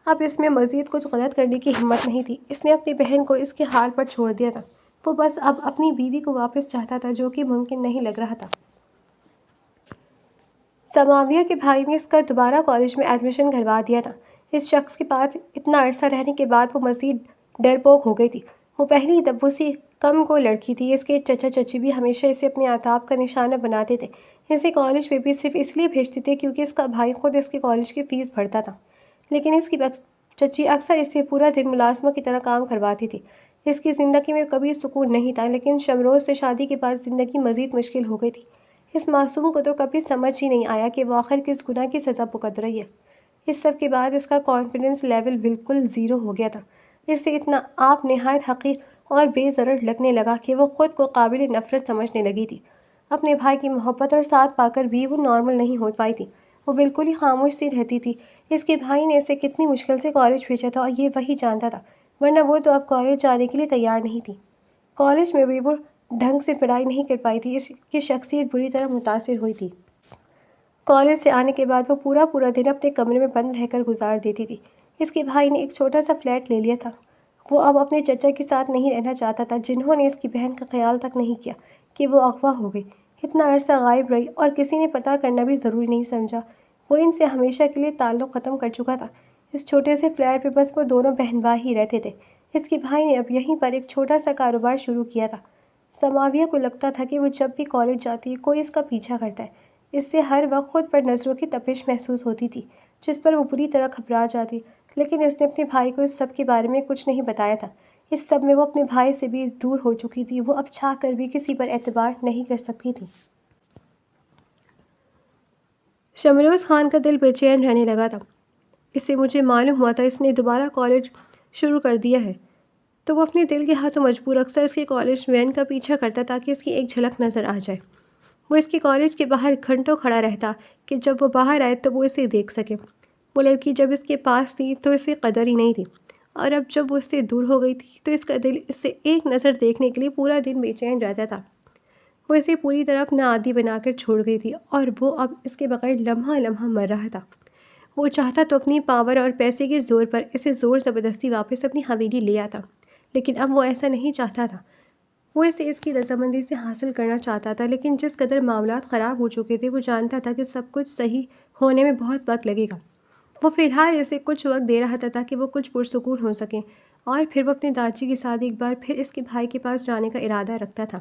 [SPEAKER 1] اب اس میں مزید کچھ غلط کرنے کی ہمت نہیں تھی۔ اس نے اپنی بہن کو اس کے حال پر چھوڑ دیا تھا۔ وہ بس اب اپنی بیوی کو واپس چاہتا تھا، جو کہ ممکن نہیں لگ رہا تھا۔ سماویہ کے بھائی نے اس کا دوبارہ کالج میں ایڈمیشن کروا دیا تھا۔ اس شخص کے پاس اتنا عرصہ رہنے کے بعد وہ مزید ڈرپوک ہو گئی تھی۔ وہ پہلی دبو سی کم کو لڑکی تھی۔ اس کے چچا چچی بھی ہمیشہ اسے اپنے عتاب کا نشانہ بناتے تھے۔ اسے کالج میں بھی صرف اس لیے بھیجتے تھے کیونکہ اس کا بھائی خود اس کے کالج کی فیس بھرتا تھا، لیکن اس کی چچی اکثر اسے پورا دن ملازمہ کی طرح کام کرواتی تھی۔ اس کی زندگی میں کبھی سکون نہیں تھا، لیکن شمروز سے شادی کے بعد زندگی مزید مشکل ہو گئی تھی۔ اس معصوم کو تو کبھی سمجھ ہی نہیں آیا کہ وہ آخر کس گناہ کی سزا بھگت رہی ہے۔ اس سب کے بعد اس کا کانفیڈنس لیول بالکل زیرو ہو گیا تھا۔ اسے اتنا آپ نہایت حقیر اور بے ضرر لگنے لگا کہ وہ خود کو قابل نفرت سمجھنے لگی تھی۔ اپنے بھائی کی محبت اور ساتھ پا کر بھی وہ نارمل نہیں ہو پائی تھی۔ وہ بالکل ہی خاموش سی رہتی تھی۔ اس کے بھائی نے اسے کتنی مشکل سے کالج بھیجا تھا اور یہ وہی جانتا تھا، ورنہ وہ تو اب کالج جانے کے لیے تیار نہیں تھی۔ کالج میں بھی وہ ڈھنگ سے پڑھائی نہیں کر پائی تھی، اس کی شخصیت بری طرح متاثر ہوئی تھی۔ کالج سے آنے کے بعد وہ پورا دن اپنے کمرے میں بند رہ کر گزار دیتی تھی۔ اس کے بھائی نے ایک چھوٹا سا فلیٹ لے لیا تھا۔ وہ اب اپنے چچا کے ساتھ نہیں رہنا چاہتا تھا، جنہوں نے اس کی بہن کا خیال تک نہیں کیا کہ وہ اغوا ہو گئی، اتنا عرصہ غائب رہی اور کسی نے پتہ کرنا بھی ضروری نہیں سمجھا۔ وہ ان سے ہمیشہ کے لیے تعلق ختم کر چکا تھا۔ اس چھوٹے سے فلیٹ پہ بس وہ دونوں بہن بھائی ہی رہتے تھے۔ اس کے بھائی نے اب یہیں پر ایک چھوٹا سا کاروبار شروع کیا تھا۔ سماویہ کو لگتا تھا کہ وہ جب بھی کالج جاتی ہے کوئی اس کا پیچھا کرتا ہے۔ اس سے ہر وقت خود پر نظروں کی تپش محسوس ہوتی تھی، جس پر وہ بری طرح گھبرا جاتی، لیکن اس نے اپنے بھائی کو اس سب کے بارے میں کچھ نہیں بتایا تھا۔ اس سب میں وہ اپنے بھائی سے بھی دور ہو چکی تھی، وہ اب چاہ کر بھی کسی پر اعتبار نہیں کر سکتی تھی۔ شمروز خان کا دل بے چین رہنے لگا تھا۔ اسے مجھے معلوم ہوا تھا اس نے دوبارہ کالج شروع کر دیا ہے، تو وہ اپنے دل کے ہاتھوں مجبور اکثر اس کے کالج وین کا پیچھا کرتا تاکہ اس کی ایک جھلک نظر آ جائے۔ وہ اس کے کالج کے باہر گھنٹوں کھڑا رہتا کہ جب وہ باہر آئے تو وہ اسے دیکھ سکے۔ وہ لڑکی جب اس کے پاس تھی تو اسے قدر ہی نہیں تھی، اور اب جب وہ اس سے دور ہو گئی تھی تو اس کا دل اس سے ایک نظر دیکھنے کے لیے پورا دن بے چین رہتا تھا۔ وہ اسے پوری طرح اپنا عادی بنا کر چھوڑ گئی تھی اور وہ اب اس کے بغیر لمحہ مر رہا تھا۔ وہ چاہتا تو اپنی پاور اور پیسے کے زور پر اسے زور زبردستی واپس اپنی حویلی لے آتا، لیکن اب وہ ایسا نہیں چاہتا تھا۔ وہ اسے اس کی رضامندی سے حاصل کرنا چاہتا تھا، لیکن جس قدر معاملات خراب ہو چکے تھے وہ جانتا تھا کہ سب کچھ صحیح ہونے میں بہت وقت لگے گا۔ وہ فی الحال اسے کچھ وقت دے رہا تھا تاکہ وہ کچھ پرسکون ہو سکے، اور پھر وہ اپنے داجی کے ساتھ ایک بار پھر اس کے بھائی کے پاس جانے کا ارادہ رکھتا تھا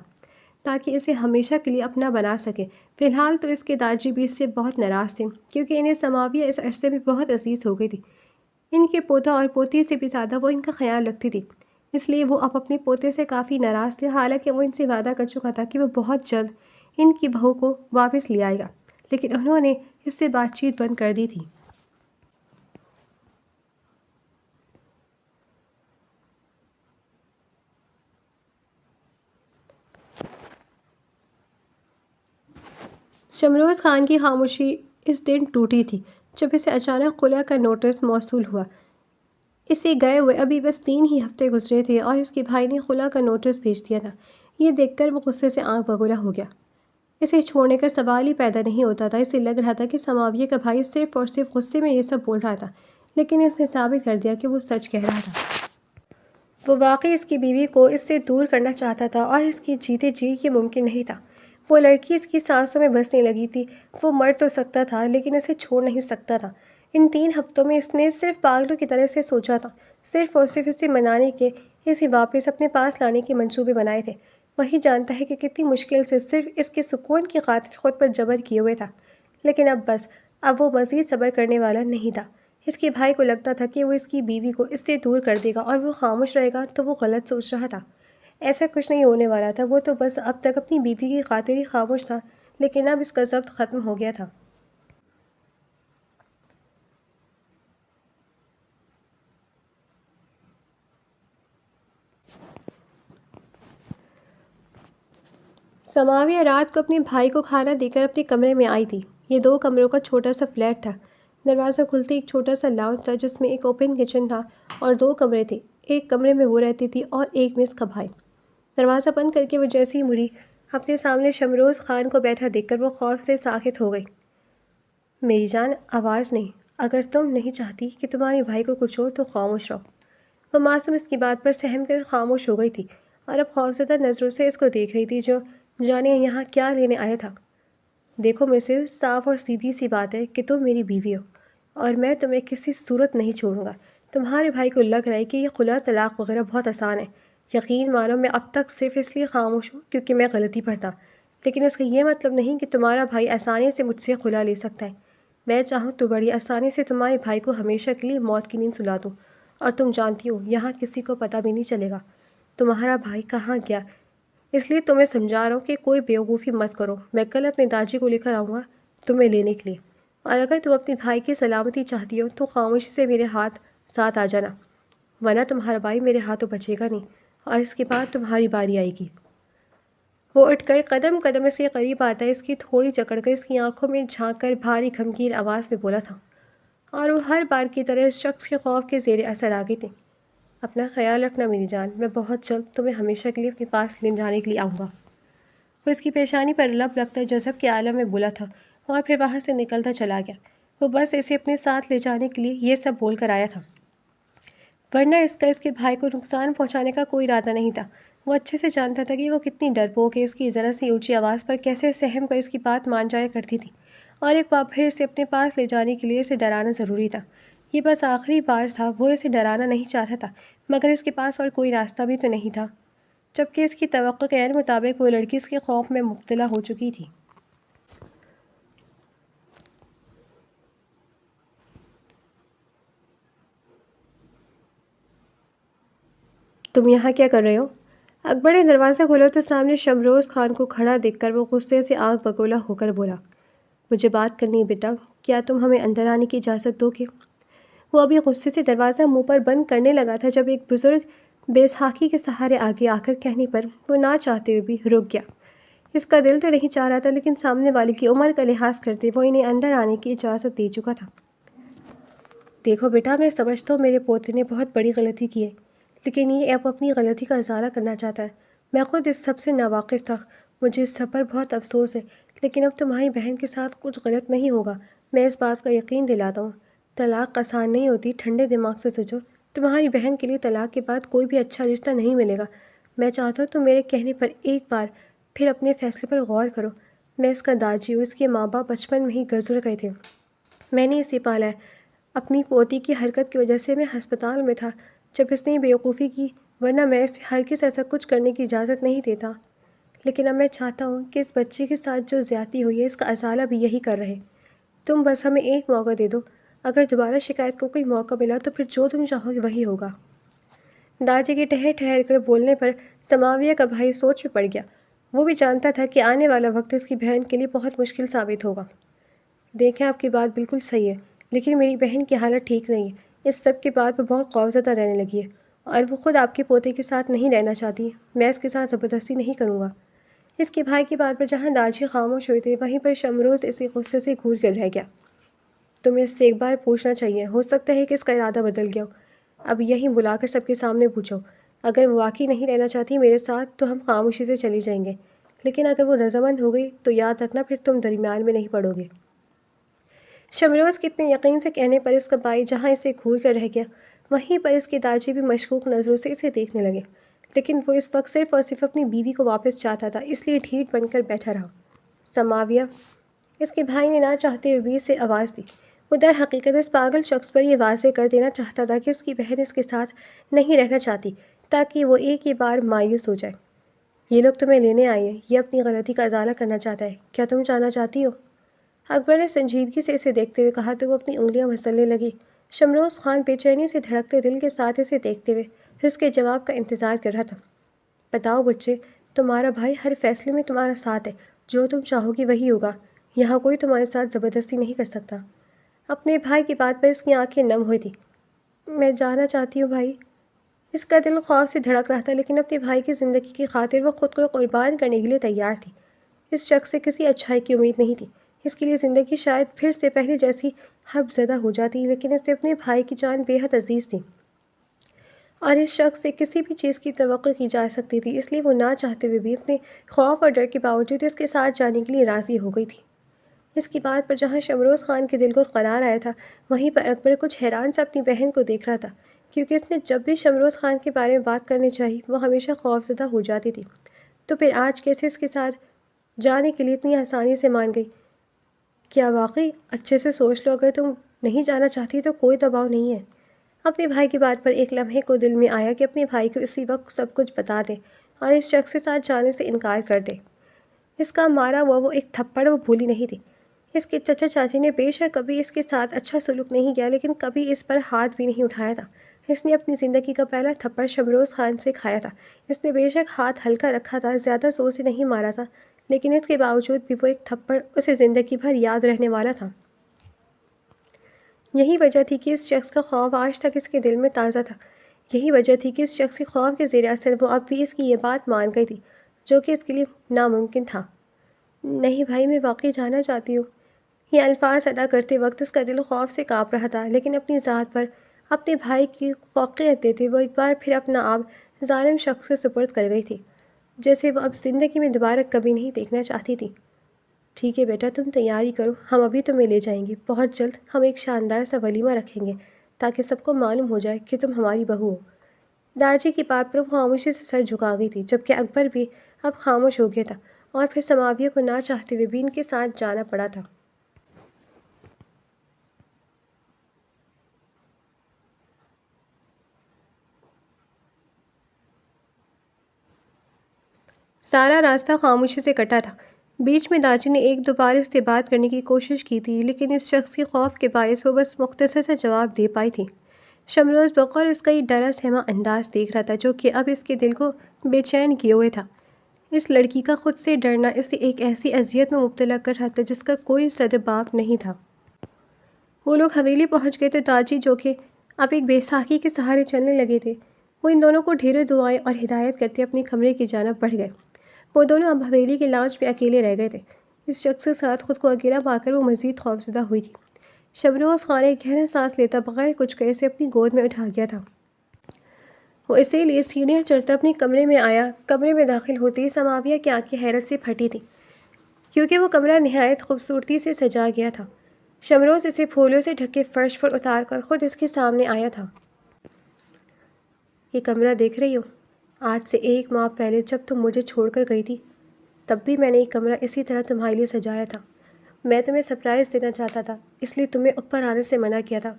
[SPEAKER 1] تاکہ اسے ہمیشہ کے لیے اپنا بنا سکے۔ فی الحال تو اس کے داجی بھی اس سے بہت ناراض تھے، کیونکہ انہیں سماویہ اس عرصے میں بہت عزیز ہو گئی تھی۔ ان کے پوتا اور پوتی سے بھی زیادہ وہ ان کا خیال رکھتی تھی، اس لیے وہ اب اپنے پوتے سے کافی ناراض تھے، حالانکہ وہ ان سے وعدہ کر چکا تھا کہ وہ بہت جلد ان کی بہو کو واپس لے آئے گا، لیکن انہوں نے اس سے بات چیت بند کر دی تھی۔ شمروز خان کی خاموشی اس دن ٹوٹی تھی جب اسے اچانک خلا کا نوٹس موصول ہوا۔ اسے گئے ہوئے ابھی بس 3 ہی ہفتے گزرے تھے اور اس کے بھائی نے خلا کا نوٹس بھیج دیا تھا۔ یہ دیکھ کر وہ غصے سے آنکھ بگولا ہو گیا۔ اسے چھوڑنے کا سوال ہی پیدا نہیں ہوتا تھا۔ اسے لگ رہا تھا کہ سماویہ کا بھائی صرف اور صرف غصے میں یہ سب بول رہا تھا، لیکن اس نے ثابت کر دیا کہ وہ سچ کہہ رہا تھا۔ وہ واقعی اس کی بیوی کو اس سے دور کرنا چاہتا تھا اور اس کی جیتے جی یہ ممکن نہیں تھا۔ وہ لڑکی اس کی سانسوں میں بسنے لگی تھی۔ وہ مر تو سکتا تھا لیکن اسے چھوڑ نہیں سکتا تھا۔ ان 3 ہفتوں میں اس نے صرف پاگلوں کی طرح سے سوچا تھا، صرف اور صرف اسے منانے کے، اسے واپس اپنے پاس لانے کے منصوبے بنائے تھے۔ وہی جانتا ہے کہ کتنی مشکل سے صرف اس کے سکون کی خاطر خود پر جبر کیے ہوئے تھا، لیکن اب بس، اب وہ مزید صبر کرنے والا نہیں تھا۔ اس کے بھائی کو لگتا تھا کہ وہ اس کی بیوی کو اس سے دور کر دے گا اور وہ خاموش رہے گا تو وہ غلط سوچ رہا تھا۔ ایسا کچھ نہیں ہونے والا تھا۔ وہ تو بس اب تک اپنی بیوی کی خاطر ہی خاموش تھا، لیکن اب اس کا ضبط ختم ہو گیا تھا۔ سماویہ رات کو اپنے بھائی کو کھانا دے کر اپنے کمرے میں آئی تھی۔ یہ 2 کمروں کا چھوٹا سا فلیٹ تھا۔ دروازہ کھلتے ایک چھوٹا سا لاؤنج تھا جس میں ایک اوپن کچن تھا اور 2 کمرے تھے۔ ایک کمرے میں وہ رہتی تھی اور ایک میں اس کا بھائی۔ دروازہ بند کر کے وہ جیسے ہی مڑی، اپنے سامنے شمروز خان کو بیٹھا دیکھ کر وہ خوف سے ساکت ہو گئی۔ میری جان، آواز نہیں، اگر تم نہیں چاہتی کہ تمہارے بھائی کو کچھ ہو تو خاموش رہو۔ وہ معصوم اس کی بات پر سہم کر خاموش ہو گئی تھی اور اب خوفزدہ نظروں سے اس کو دیکھ رہی تھی، جو جانے یہاں کیا لینے آیا تھا۔ دیکھو مسز، صاف اور سیدھی سی بات ہے کہ تم میری بیوی ہو اور میں تمہیں کسی صورت نہیں چھوڑوں گا۔ تمہارے بھائی کو لگ رہا ہے کہ یہ خلا طلاق وغیرہ بہت آسان ہے۔ یقین مانو میں اب تک صرف اس لیے خاموش ہوں کیونکہ میں غلطی پڑھتا، لیکن اس کا یہ مطلب نہیں کہ تمہارا بھائی آسانی سے مجھ سے خلا لے سکتا ہے۔ میں چاہوں تو بڑی آسانی سے تمہارے بھائی کو ہمیشہ کے لیے موت کی نیند سلا دوں اور تم جانتی ہو یہاں کسی کو پتہ بھی نہیں چلے گا تمہارا بھائی کہاں گیا، اس لیے تمہیں سمجھا رہا ہوں کہ کوئی بیوقوفی مت کرو۔ میں کل اپنے داجی کو لے کر آؤں گا تمہیں لینے کے لیے، اور اگر تم اپنے بھائی کی سلامتی چاہتی ہو تو خاموشی سے میرے ساتھ آ جانا، ورنہ تمہارا بھائی میرے ہاتھوں بچے گا نہیں، اور اس کے بعد تمہاری باری آئے گی۔ وہ اٹھ کر قدم قدم اس کے قریب آتا ہے، اس کی تھوڑی جکڑ کر اس کی آنکھوں میں جھانک کر بھاری گھمگیر آواز میں بولا تھا، اور وہ ہر بار کی طرح اس شخص کے خوف کے زیر اثر آ گئی تھی۔ اپنا خیال رکھنا میری جان، میں بہت جلد تمہیں ہمیشہ کے لیے اپنے پاس لے جانے کے لیے آؤں گا۔ وہ اس کی پیشانی پر لب لگتا جذب کے عالم میں بولا تھا اور پھر وہاں سے نکلتا چلا گیا۔ وہ بس اسے اپنے ساتھ لے جانے کے لیے یہ سب بول کر آیا تھا، ورنہ اس کا اس کے بھائی کو نقصان پہنچانے کا کوئی ارادہ نہیں تھا۔ وہ اچھے سے جانتا تھا کہ وہ کتنی ڈرپوک ہے، اس کی ذرا سی اونچی آواز پر کیسے سہم کر اس کی بات مان جایا کرتی تھی، اور ایک بار پھر اسے اپنے پاس لے جانے کے لیے اسے ڈرانا ضروری تھا۔ یہ بس آخری بار تھا، وہ اسے ڈرانا نہیں چاہتا تھا، مگر اس کے پاس اور کوئی راستہ بھی تو نہیں تھا، جبکہ اس کی توقع کے عین مطابق وہ لڑکی اس کے خوف میں مبتلا ہو چکی تھی۔ تم یہاں کیا کر رہے ہو؟ اکبر نے دروازہ کھولا تو سامنے شمروز خان کو کھڑا دیکھ کر وہ غصے سے آنکھ بگولا ہو کر بولا، مجھے بات کرنی ہے بیٹا، کیا تم ہمیں اندر آنے کی اجازت دو گے؟ وہ ابھی غصے سے دروازہ منہ پر بند کرنے لگا تھا جب ایک بزرگ بے ساکھی کے سہارے آگے آ کر کہنے پر وہ نہ چاہتے ہوئے بھی رک گیا۔ اس کا دل تو نہیں چاہ رہا تھا، لیکن سامنے والے کی عمر کا لحاظ کرتے وہ انہیں اندر آنے کی اجازت دے چکا تھا۔ دیکھو بیٹا، میں سمجھتا ہوں میرے پوتے نے بہت بڑی غلطی کی ہے، لیکن یہ اب اپنی غلطی کا ازالہ کرنا چاہتا ہے۔ میں خود اس سب سے ناواقف تھا، مجھے اس سب پر بہت افسوس ہے، لیکن اب تمہاری بہن کے ساتھ کچھ غلط نہیں ہوگا، میں اس بات کا یقین دلاتا ہوں۔ طلاق آسان نہیں ہوتی، ٹھنڈے دماغ سے سوچو، تمہاری بہن کے لیے طلاق کے بعد کوئی بھی اچھا رشتہ نہیں ملے گا۔ میں چاہتا ہوں تم میرے کہنے پر ایک بار پھر اپنے فیصلے پر غور کرو۔ میں اس کا داجی ہوں، اس کے ماں باپ بچپن میں ہی گزر گئے تھے، میں نے اسے پالا ہے۔ اپنی پوتی کی حرکت کی وجہ سے میں ہسپتال میں تھا جب اس نے بیوقوفی کی، ورنہ میں اسے ہرگز ایسا کچھ کرنے کی اجازت نہیں دیتا، لیکن اب میں چاہتا ہوں کہ اس بچی کے ساتھ جو زیادتی ہوئی ہے اس کا ازالہ بھی یہی کر رہے۔ تم بس ہمیں ایک موقع دے دو، اگر دوبارہ شکایت کو کوئی موقع ملا تو پھر جو تم چاہو گے وہی ہوگا۔ داجی کے ٹھہر ٹھہر کر بولنے پر سماویہ کا بھائی سوچ میں پڑ گیا۔ وہ بھی جانتا تھا کہ آنے والا وقت اس کی بہن کے لیے بہت مشکل ثابت ہوگا۔ دیکھیں، آپ کی بات بالکل صحیح ہے، لیکن میری بہن کی حالت ٹھیک نہیں ہے۔ اس سب کے بعد وہ بہت خوفزدہ رہنے لگی ہے، اور وہ خود آپ کے پوتے کے ساتھ نہیں رہنا چاہتی۔ میں اس کے ساتھ زبردستی نہیں کروں گا۔ اس کے بھائی کی بات پر جہاں داجی خاموش ہوئے تھے وہیں پر شمروز اسی غصے سے گھور کر رہ گیا۔ تمہیں اس سے ایک بار پوچھنا چاہیے، ہو سکتا ہے کہ اس کا ارادہ بدل گیا ہو۔ اب یہیں بلا کر سب کے سامنے پوچھو۔ اگر وہ واقعی نہیں رہنا چاہتی میرے ساتھ تو ہم خاموشی سے چلی جائیں گے، لیکن اگر وہ رضامند ہو گئی تو یاد رکھنا پھر تم درمیان میں نہیں پڑو گے۔ شمروز کے اتنے یقین سے کہنے پر اس کا بھائی جہاں اسے گھور کر رہ گیا وہیں پر اس کے داجی بھی مشکوک نظروں سے اسے دیکھنے لگے، لیکن وہ اس وقت صرف اور صرف اپنی بیوی کو واپس چاہتا تھا، اس لیے ڈھیٹ بن کر بیٹھا رہا۔ سماویہ، اس کے بھائی نے نہ چاہتے ہوئے بھی اسے آواز دی۔ وہ در حقیقت اس پاگل شخص پر یہ واضح کر دینا چاہتا تھا کہ اس کی بہن اس کے ساتھ نہیں رہنا چاہتی، تاکہ وہ ایک ہی بار مایوس ہو جائے۔ یہ لوگ تمہیں لینے آئے ہیں، یہ اپنی غلطی کا ازالہ کرنا چاہتا ہے، کیا تم جانا چاہتی ہو؟ اکبر نے سنجیدگی سے اسے دیکھتے ہوئے کہا تو وہ اپنی انگلیاں مسلنے لگی۔ شمروز خان بے چینی سے دھڑکتے دل کے ساتھ اسے دیکھتے ہوئے اس کے جواب کا انتظار کر رہا تھا۔ بتاؤ بچے، تمہارا بھائی ہر فیصلے میں تمہارا ساتھ ہے، جو تم چاہو گی وہی ہوگا، یہاں کوئی تمہارے ساتھ زبردستی نہیں کر سکتا۔ اپنے بھائی کی بات پر اس کی آنکھیں نم ہوئی تھیں۔ میں جانا چاہتی ہوں بھائی۔ اس کا دل خوف سے دھڑک رہا تھا، لیکن اپنے بھائی کی زندگی کی خاطر وہ خود کو قربان کرنے کے لیے تیار تھی۔ اس شخص سے کسی اچھائی کی امید نہیں تھی، اس کے لیے زندگی شاید پھر سے پہلے جیسی حرب زدہ ہو جاتی، لیکن اس سے اپنے بھائی کی جان بے حد عزیز تھی، اور اس شخص سے کسی بھی چیز کی توقع کی جا سکتی تھی، اس لیے وہ نہ چاہتے ہوئے بھی اپنے خوف اور ڈر کے باوجود اس کے ساتھ جانے کے لیے راضی ہو گئی تھی۔ اس کی بات پر جہاں شمروز خان کے دل کو قرار آیا تھا وہیں پر اکبر کچھ حیران سے اپنی بہن کو دیکھ رہا تھا، کیونکہ اس نے جب بھی شمروز خان کے بارے میں بات کرنی چاہی وہ ہمیشہ خوفزدہ ہو جاتی تھی، تو پھر آج کیسے اس کے ساتھ جانے کے لیے اتنی آسانی سے مان گئی؟ کیا واقعی؟ اچھے سے سوچ لو، اگر تم نہیں جانا چاہتی تو کوئی دباؤ نہیں ہے۔ اپنے بھائی کی بات پر ایک لمحے کو دل میں آیا کہ اپنے بھائی کو اسی وقت سب کچھ بتا دے اور اس شخص کے ساتھ جانے سے انکار کر دے۔ اس کا مارا ہوا وہ ایک تھپڑ وہ بھولی نہیں تھی۔ اس کے چچا چاچی نے بے شک کبھی اس کے ساتھ اچھا سلوک نہیں کیا، لیکن کبھی اس پر ہاتھ بھی نہیں اٹھایا تھا۔ اس نے اپنی زندگی کا پہلا تھپڑ شمروز خان سے کھایا تھا۔ اس نے بے شک ہاتھ ہلکا رکھا تھا، زیادہ زور سے نہیں مارا تھا، لیکن اس کے باوجود بھی وہ ایک تھپڑ اسے زندگی بھر یاد رہنے والا تھا۔ یہی وجہ تھی کہ اس شخص کا خوف آج تک اس کے دل میں تازہ تھا۔ یہی وجہ تھی کہ اس شخص کے خوف کے زیر اثر وہ اب بھی اس کی یہ بات مان گئی تھی جو کہ اس کے لیے ناممکن تھا۔ نہیں بھائی، میں واقعی جانا چاہتی ہوں۔ یہ الفاظ ادا کرتے وقت اس کا دل خوف سے کانپ رہا تھا، لیکن اپنی ذات پر اپنے بھائی کی فوقیت دیتے وہ ایک بار پھر اپنا آپ ظالم شخص سے سپرد کر گئی تھی، جیسے وہ اب زندگی میں دوبارہ کبھی نہیں دیکھنا چاہتی تھی۔ ٹھیک ہے بیٹا، تم تیاری کرو، ہم ابھی تمہیں لے جائیں گے۔ بہت جلد ہم ایک شاندار سا ولیمہ رکھیں گے تاکہ سب کو معلوم ہو جائے کہ تم ہماری بہو ہو۔ داجی کی بات پر وہ خاموشی سے سر جھکا گئی تھی، جبکہ اکبر بھی اب خاموش ہو گیا تھا، اور پھر سماویہ کو نہ چاہتے ہوئے بھی ان کے ساتھ جانا پڑا تھا۔ سارا راستہ خاموشی سے کٹا تھا۔ بیچ میں داجی نے ایک دو بار اس سے بات کرنے کی کوشش کی تھی، لیکن اس شخص کے خوف کے باعث وہ بس مختصر سا جواب دے پائی تھی۔ شمروز بقول اس کا یہ ڈرا سہما انداز دیکھ رہا تھا جو کہ اب اس کے دل کو بے چین کیے ہوئے تھا۔ اس لڑکی کا خود سے ڈرنا اسے ایک ایسی اذیت میں مبتلا کر رہا تھا جس کا کوئی سدباب نہیں تھا۔ وہ لوگ حویلی پہنچ گئے تو داجی جو کہ اب ایک بیساکھی کے سہارے چلنے لگے تھے، وہ ان دونوں کو ڈھیروں دعائیں اور ہدایت کرتے اپنے کمرے کی جانب بڑھ گئے۔ وہ دونوں اب حویلی کے لانچ میں اکیلے رہ گئے تھے۔ اس شخص کے ساتھ خود کو اکیلا پا کر وہ مزید خوفزدہ ہوئی تھی۔ شمروز خان ایک گہرا سانس لیتا بغیر کچھ کہے اسے اپنی گود میں اٹھا گیا تھا۔ وہ اسی لیے سیڑھیاں چڑھتا اپنے کمرے میں آیا۔ کمرے میں داخل ہوتے ہی سماویہ کی آنکھیں حیرت سے پھٹی تھیں، کیونکہ وہ کمرہ نہایت خوبصورتی سے سجا گیا تھا۔ شمروز اسے پھولوں سے ڈھکے فرش پر اتار کر خود اس کے سامنے آیا تھا۔ یہ کمرہ دیکھ رہی ہو؟ آج سے 1 ماہ پہلے جب تم مجھے چھوڑ کر گئی تھی، تب بھی میں نے یہ کمرہ اسی طرح تمہارے لیے سجایا تھا۔ میں تمہیں سرپرائز دینا چاہتا تھا، اس لیے تمہیں اوپر آنے سے منع کیا تھا۔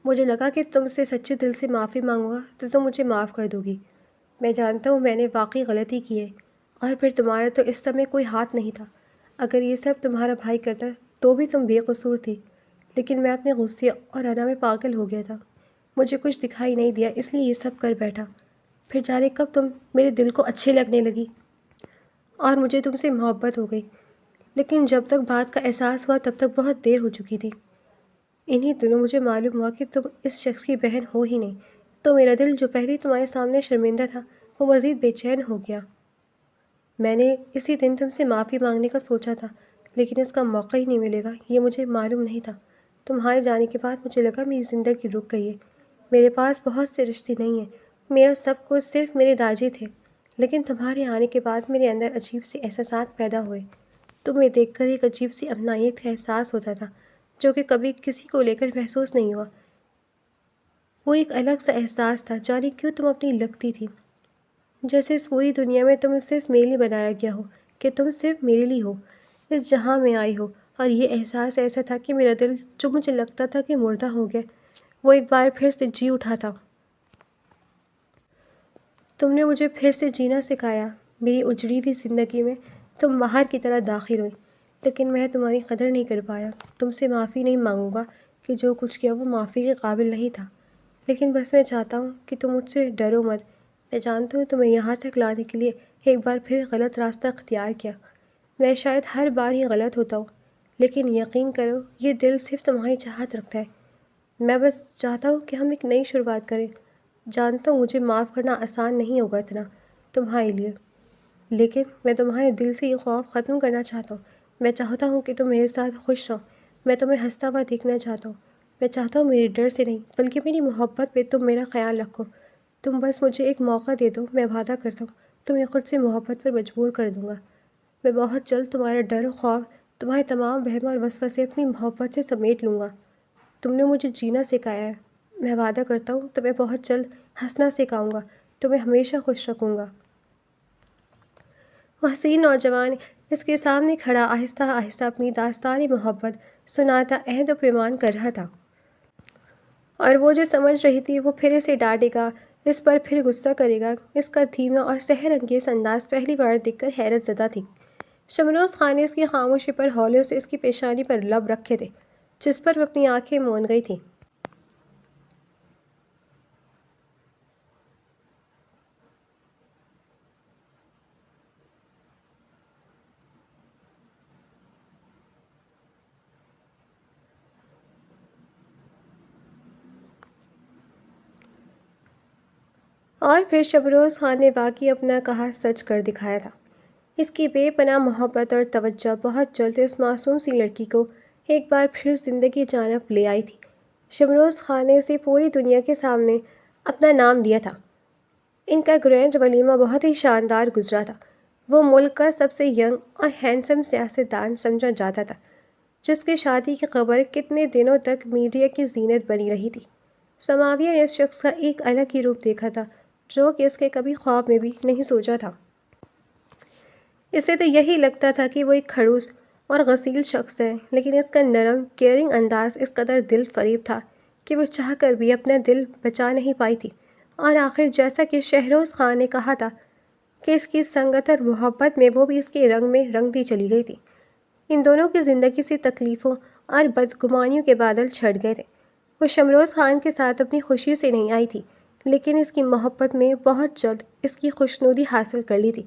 [SPEAKER 1] مجھے لگا کہ تم سے سچے دل سے معافی مانگوں گا تو تم مجھے معاف کر دو گی۔ میں جانتا ہوں میں نے واقعی غلطی کی ہے، اور پھر تمہارا تو اس سب میں کوئی ہاتھ نہیں تھا۔ اگر یہ سب تمہارا بھائی کرتا تو بھی تم بے قصور تھی، لیکن میں اپنے غصے اور انا میں پاگل ہو گیا تھا۔ مجھے کچھ دکھائی نہیں دیا، اس لیے یہ سب کر بیٹھا۔ پھر جانے کب تم میرے دل کو اچھے لگنے لگی اور مجھے تم سے محبت ہو گئی، لیکن جب تک بات کا احساس ہوا تب تک بہت دیر ہو چکی تھی۔ انہی دنوں مجھے معلوم ہوا کہ تم اس شخص کی بہن ہو ہی نہیں، تو میرا دل جو پہلے تمہارے سامنے شرمندہ تھا وہ مزید بے چین ہو گیا۔ میں نے اسی دن تم سے معافی مانگنے کا سوچا تھا، لیکن اس کا موقع ہی نہیں ملے گا، یہ مجھے معلوم نہیں تھا۔ تمہارے جانے کے بعد مجھے لگا میری زندگی رک گئی ہے۔ میرے پاس بہت سے رشتے نہیں ہیں، میرا سب کچھ صرف میرے داجی تھے، لیکن تمہارے آنے کے بعد میرے اندر عجیب سے احساسات پیدا ہوئے۔ تمہیں دیکھ کر ایک عجیب سی اپنائیت کا احساس ہوتا تھا جو کہ کبھی کسی کو لے کر محسوس نہیں ہوا۔ وہ ایک الگ سا احساس تھا، جانے کیوں تم اپنی لگتی تھی، جیسے اس پوری دنیا میں تمہیں صرف میرے لیے بنایا گیا ہو، کہ تم صرف میرے لیے ہو، اس جہاں میں آئی ہو۔ اور یہ احساس ایسا تھا کہ میرا دل جو مجھے لگتا تھا کہ مردہ ہو گیا، وہ ایک بار پھر سے جی اٹھا تھا۔ تم نے مجھے پھر سے جینا سکھایا۔ میری اجڑی ہوئی زندگی میں تم باہر کی طرح داخل ہوئی، لیکن میں تمہاری قدر نہیں کر پایا۔ تم سے معافی نہیں مانگوں گا کہ جو کچھ کیا وہ معافی کے قابل نہیں تھا، لیکن بس میں چاہتا ہوں کہ تم مجھ سے ڈرو مت۔ میں جانتا ہوں تمہیں یہاں تک لانے کے لیے ایک بار پھر غلط راستہ اختیار کیا۔ میں شاید ہر بار ہی غلط ہوتا ہوں، لیکن یقین کرو یہ دل صرف تمہاری چاہت رکھتا ہے۔ میں بس چاہتا ہوں کہ ہم ایک نئی شروعات کریں۔ جانتا ہوں مجھے معاف کرنا آسان نہیں ہوگا اتنا تمہارے لیے، لیکن میں تمہارے دل سے یہ خوف ختم کرنا چاہتا ہوں۔ میں چاہتا ہوں کہ تم میرے ساتھ خوش رہو۔ میں تمہیں ہنستا ہوا دیکھنا چاہتا ہوں۔ میں چاہتا ہوں میرے ڈر سے نہیں بلکہ میری محبت پہ تم میرا خیال رکھو۔ تم بس مجھے ایک موقع دے دو، میں وعدہ کرتا ہوں تمہیں خود سے محبت پر مجبور کر دوں گا۔ میں بہت جلد تمہارا ڈر و خوف، تمہارے تمام وہم اور وسوسے اپنی محبت سے سمیٹ لوں گا۔ تم نے مجھے جینا سکھایا ہے، میں وعدہ کرتا ہوں تمہیں بہت جلد ہنسنا سکھاؤں گا، تمہیں ہمیشہ خوش رکھوں گا۔ وہ حسین نوجوان اس کے سامنے کھڑا آہستہ آہستہ اپنی داستان محبت سناتا عہد و پیمان کر رہا تھا، اور وہ جو سمجھ رہی تھی وہ پھر اسے ڈانٹے گا، اس پر پھر غصہ کرے گا، اس کا دھیما اور سحر انگیز انداز پہلی بار دیکھ کر حیرت زدہ تھی۔ شمروز خان نے اس کی خاموشی پر ہولے سے اس کی پیشانی پر لب رکھے تھے، جس پر وہ اپنی آنکھیں موند گئی تھی۔ اور پھر شبروز خان نے واقعی اپنا کہا سچ کر دکھایا تھا۔ اس کی بے پناہ محبت اور توجہ بہت جلد اس معصوم سی لڑکی کو ایک بار پھر زندگی جانب لے آئی تھی۔ شبروز خان نے اسے پوری دنیا کے سامنے اپنا نام دیا تھا۔ ان کا گرینڈ ولیمہ بہت ہی شاندار گزرا تھا۔ وہ ملک کا سب سے ینگ اور ہینڈسم سیاستدان سمجھا جاتا تھا، جس کی شادی کی خبر کتنے دنوں تک میڈیا کی زینت بنی رہی تھی۔ سماویہ نے اس شخص کا ایک الگ ہی روپ دیکھا تھا جو کہ اس کے کبھی خواب میں بھی نہیں سوچا تھا۔ اسے تو یہی لگتا تھا کہ وہ ایک کھڑوس اور غسیل شخص ہے، لیکن اس کا نرم، کیئرنگ انداز اس قدر دل فریب تھا کہ وہ چاہ کر بھی اپنا دل بچا نہیں پائی تھی۔ اور آخر جیسا کہ شہروز خان نے کہا تھا کہ اس کی سنگت اور محبت میں وہ بھی اس کے رنگ میں رنگتی چلی گئی تھی۔ ان دونوں کی زندگی سے تکلیفوں اور بدگمانیوں کے بادل چھٹ گئے تھے۔ وہ شمروز خان کے ساتھ اپنی خوشی سے نہیں آئی تھی، لیکن اس کی محبت نے بہت جلد اس کی خوشنودی حاصل کر لی تھی۔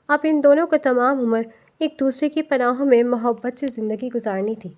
[SPEAKER 1] اب ان دونوں کو تمام عمر ایک دوسرے کی پناہوں میں محبت سے زندگی گزارنی تھی۔